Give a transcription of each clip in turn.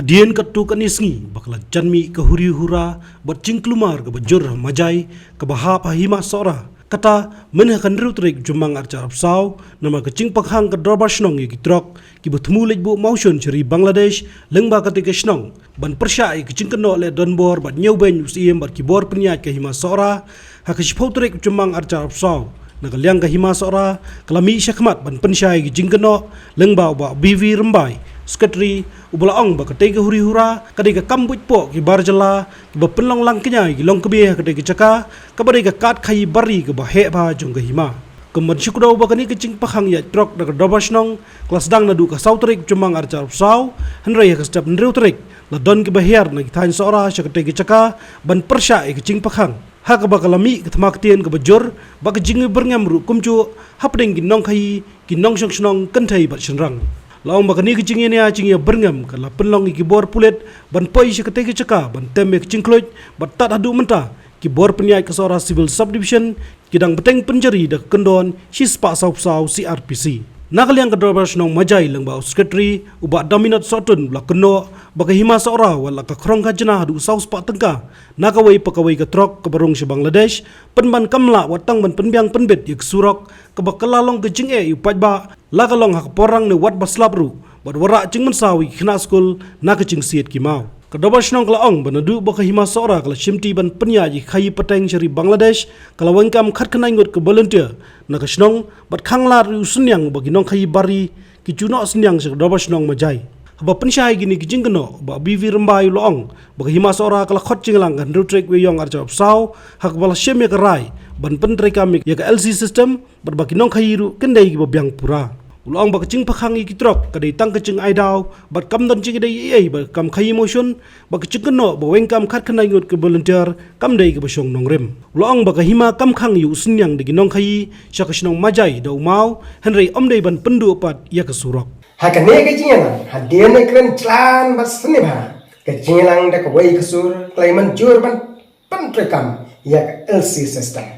Hadian katu kanisngi bakla janmi ke huri hura bat cingklumar ke bajur majai ke bahap hima sora kata menhakan rutrik jumang arca apsau nama ke cing pakhang ke drabashnong ki trok ki bertemu bu motion ceri Bangladesh lengba ketika snong ban persya ke cing keno le donbor bat nyauben usiem bat kibor penyat ke hima sora ha ke shpotrik jumang arca apsau nakaliang ke hima sora kelami syakmat ban pensyai ki cing keno lengba ba BV rembai sekretari ubalaong ba katay huri hura kadai ka kambut po ki barjala ki ba penlong lang kenya ki long kebih kadai ki caka kabadai ka kat khai bari ki ba he ba jong ka hima kemen syukro ba kani kecing pakhang ya trok da dobasnong kelas dang na du ka sautrik cumang arca sau henrai ka step nreutrik la don ki ba her na ki thain sora sya kadai ki caka ban persya ki cing pakhang ha ka ba kalami ki thmaktien ka bajur ba ka jing berngam ru kumcu hapdeng ki nong khai ki nong shong snong kanthai ba shenrang laung bakani ke cingin ya cingin berngam kalau penlong ikibor pulet ban poi seketegi ceka ban teme cingkloj ban tak adu mentah kibor penyai ke seorang civil subdivision kidang beteng penjeri dak kendon sispa sau CRPC nakal yang kedua nong majai lengba sekretari ubat dominat sotun la keno baka hima seorang wala ka krong kajna adu sau spa tengka nakawai pakawai ke trok ke barung si Bangladesh penban kamla watang ban penbiang penbet yak surok ke bakalalong ke jinge yu pajba lakalong hak porang ne wat baslapru bad wara cing mensawi kena skul na ke cing siet kimau kedobas nong klaong banadu baka hima sora kala shimti ban penyaji khayi pateng seri Bangladesh kala wangkam khat kena ingot ke volunteer na ke snong bad khanglar yu sunyang bagi nong khayi bari ki juno sunyang se kedobas nong majai ba pensyai gini ki jingkeno ba BV rembai loong baka hima sora kala khot cinglang kan rutrek we yong arca sau hak bala sheme ke rai ban pentrek kami ya ke LC system bad bagi nong khayi ru kendai ki biang pura ulang bak cing pakhang iki trok kadai tang kecing aidau bat kam dan cing dai ai ba kam khai motion bak cing keno ba weng kam khat khanai ngut ke volunteer kam dai ke basong nongrem ulang bak hima kam khang yu sunyang de ginong khai syakasnong majai dau mau henry om dai ban pendu pat ya ke surok ha ka ne ke cing ha de ne kren chlan ba sne ba ke cing lang de ke wei ke sur klaiman jur ban pentrekam ya ke LC system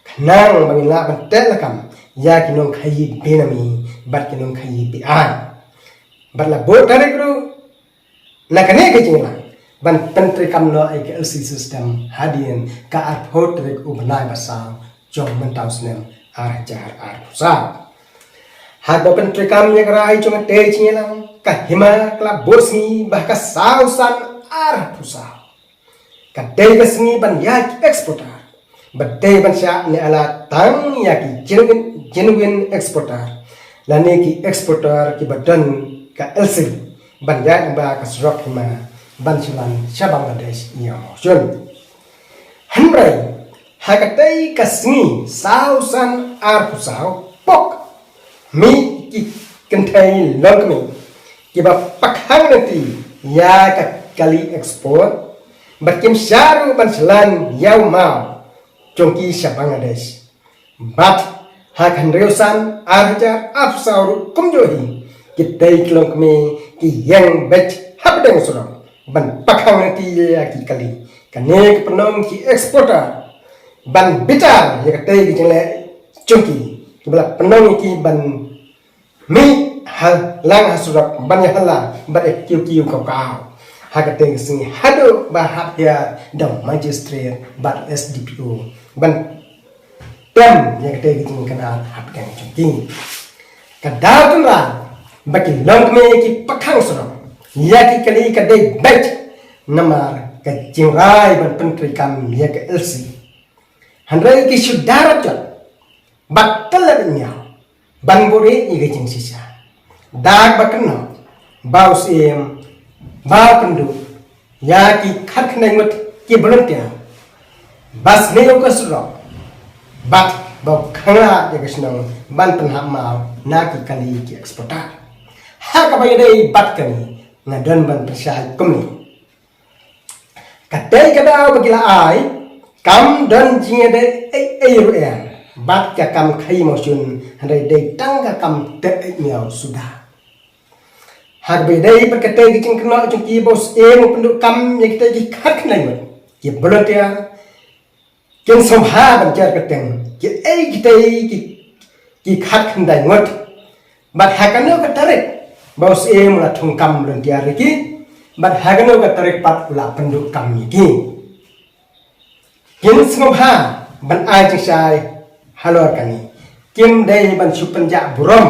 kanang bangila ban telakam ya kinong khayi benami bat kinong khayi bi an bat la bot tare gru na kane ke jingla ban pentre kam no ai ke LC system hadien ka ar phot rek ubnai basang jong mentau snem ar jar ar pusa ha ba pentre kam ye rai jong te jingla ka hima kla borsi bah ka sausan ar pusa ka te besni ban ya exporter badai ban sya ne ala tang ya ki genuine exporter lane ki exporter ki badan ka LC ban ya ba ka srok ma ban chilan sya Bangladesh ya jon hanbrai hakatai kasni sausan ar pusau pok mi ki kentai longmi ki ba pakhang nanti ya ka kali export bakim syaru ban chilan yau mau Jongki sya Bangladesh bat hakan reusan arjar afsaur kumjohi kitai klong me ki yang bet habdeng sura ban pakhang nanti ya ki kali kane penom ki exporter ban bitar ya katai ki jele jongki ki bala penom ki ban mi hal lang hasura ban ya hala ban kiu kiu kau kau hakatai sing hado bahap ya dong magistrate bat SDPO ban tem yang kita gitu kena hap yang cungking kadal tunra bagi long me ki pakhang soro ya ki kali kadai bet namar ke jingrai ban pentri kam ya ke LC handrai ki sudara jot bakal nya ban bore i ge jing sisa dag bakno baus em ba pendu ya ki khat khnai ngot ki volunteer bas ne ko suro bat ba khangla ya kisnong ban penham mau na ki kali ki exporter ha ka bay dai bat kani ngadon ban persai kumni kadai kada bagila ai kam don jinge de ai ru bat ka kam khai mosun handai dai tang ka kam te miao sudah har bay dai perkatai ki cing kena cing ki bos penduk kam ya kita ki khat nai ki volunteer Keng somha ban jar keteng ki ai kita ki khat khandai ngot bat hakano ka tarik baus e mula thungkam lon tiar ki bat hagano ka tarik pat ula penduk kami ki kin sngobha ban ai chi sai halor kani kim dei ban supenja burom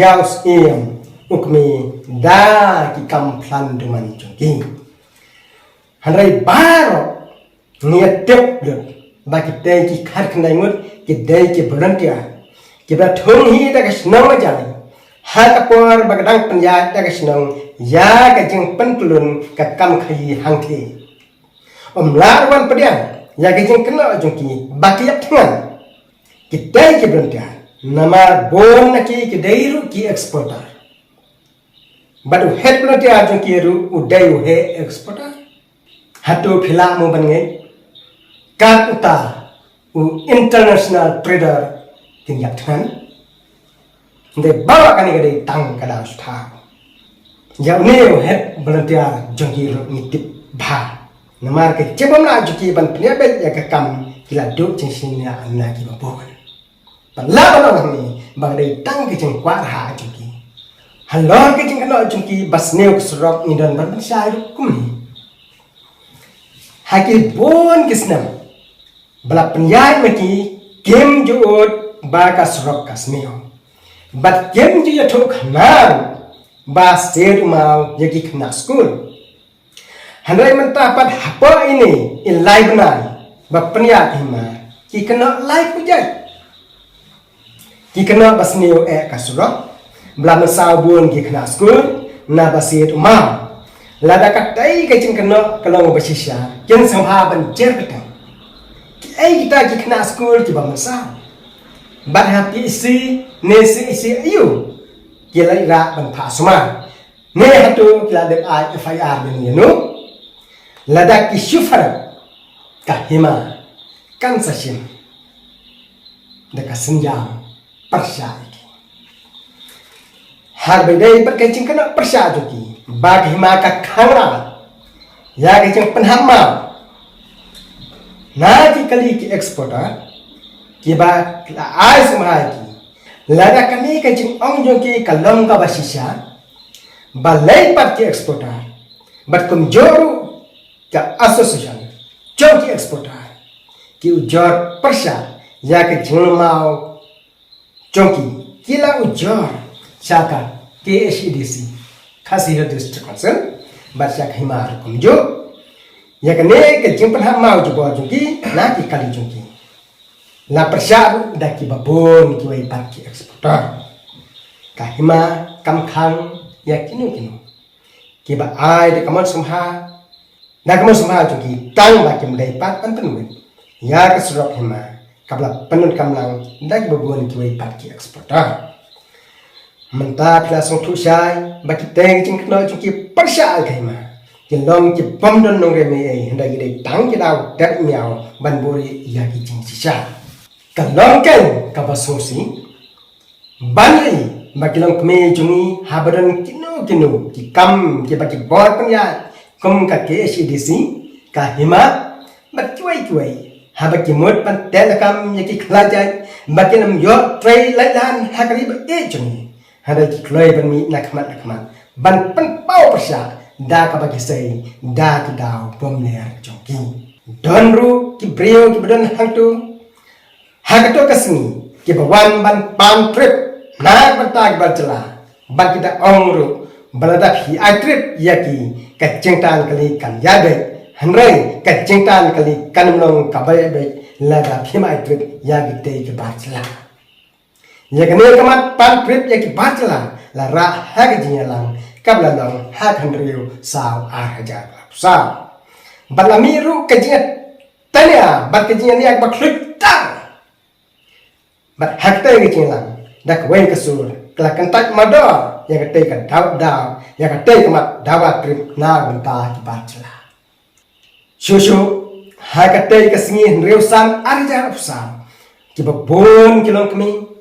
yaus im ukmi da ki kam plan duman chungki hanrai baro niat tep le baki dei ki khar khnai ngut ki dei ki volunteer ki ba thong hi da ka snong jani ha ka por bagdang panya da ka snong ya ka jing pentulun ka kam khai hang thi lar wan padian ya ka jing kena jungki baki yak thangan ki dei ki volunteer namar bon na ki dei ki exporter badu het volunteer jungki ru udai he exporter hatu phila mo ban ngai kat uta u international trader tin yak than de bawa kani gade tang kada stha ya ne het volunteer jongki ro ni tip bha namar ke chebam na juki ban pne bet ya ka kam kila duk ching sin ya na ki ba bon pa la ba ni ba de tang ke ching kwa ha juki halor ke ching kana juki bas ne ku surok ni dan ban sai ru kum ni haki bon kisnam bala penyai maki game juut ba ka surok kasneo but game ju yathok khanan ba state mau yaki khna school handai menta pat hapa ini in live nai ba penya hima ki kena live pujai ki kena basneo ka surok bala masau bun ki khna school na ba state mau lada katai ke cing kena kalau basisya ken samha ban jer betang ai kita ki kena school ki ba masa ban happy isi nesi isi ayu ki lai ra ban pha suma ne hatu kila de ai FIR ni no lada ki shufar ka hima kan sashim de ka senjam persya har bedai pat ke cing kena persya joki bag hima ka khangra ya ke jeng penhamma na ki kali ki exporter ki ba la ai smai ki lada kani ke jeng ong jo ki kalong ka basisya ba lai pat ki exporter bat kum joru ka association jo ki exporter ki ujor persya ya ke jeng mau joki kila ujor chaka KSEDC Khasihar district council baca khimar kumjo ya kene ke jimpan ha mau jubo jungki na ki kali jungki la persya da ki babon ki wai pat ki exporter ka hima kam khang ya kinu ki ba ai de kaman sumha na kaman sumha jungki tang ba ki mdai pat an penun ya ka surok hima kabla penun kamlang da ki babon ki wai pat ki exporter menta pla song thu sai ba ki teng ching kno chu ki persya kai ma ki long ki pom don nong re me ai handa ki de tang ki daw dat miao ban bori ya ki ching si sha ka long ken ka ba so si ban li ba ki long me jungi habaran kinu ki kam ki ba ki bor pan ya kum ka ke si di si ka hima ba chuai ha ba ki mot pan telekam ya ki khla jai ba ki nam yo trai lai lan ha ka ri ba e jungi hada ki kloi ban mi nakmat ban pen pau persya da ka bagi sei da ki daw pom ler jongki donru ki brio ki badan hangtu hakato kasni ki bawan ban pan trip na batag barjala ban kita ongru balada hi ai trip yaki ka cengtan kali kan yade hanrai ka cengtan kali kanmlong kabai be lada phimai trip yaki te ki barjala ya kene kamat pan trip ya ki batla la ra ha ga jinya lang kabla long ha kan riu saw a haja sa balamiru ka jinya tanya bat ka jinya ni ak baklip ta bat hakta ga jinya lang dak wen ka sur kala kan tak mador ya ka te ka daw ya ka te kamat dawa trip na banta ki batla shushu ha ka te ka singi riu san arja sa ki babon ki long kami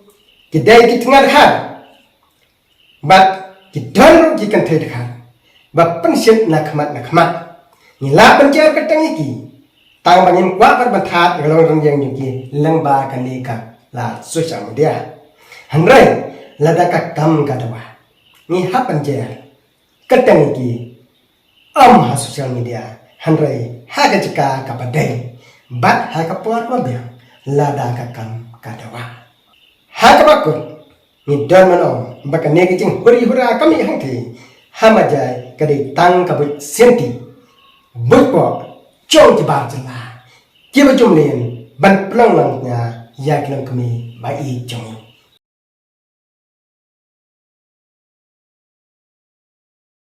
kidai ki tengah dekat, bat kidan ki kan teh dekat, bat pensiun nak kemat, ni lah penjara keteng iki, tang bangin kuat berbentat kalau orang yang jengki lengba kan nikah lah sosial media, handrai lada kakam kadawa, ni hap penjara keteng iki, ha social media hanrei ha ka jika ka badai bat ha ka puar ma biang lada ka kam ka dawa ha ka bakut ni don manom baka ne jing huri hura kami hang thi ha ma jai ka dei tang ka bu senti bu ko chong ji ba jla ki ba jum len ban plong lang nya ya klong kami ba i chong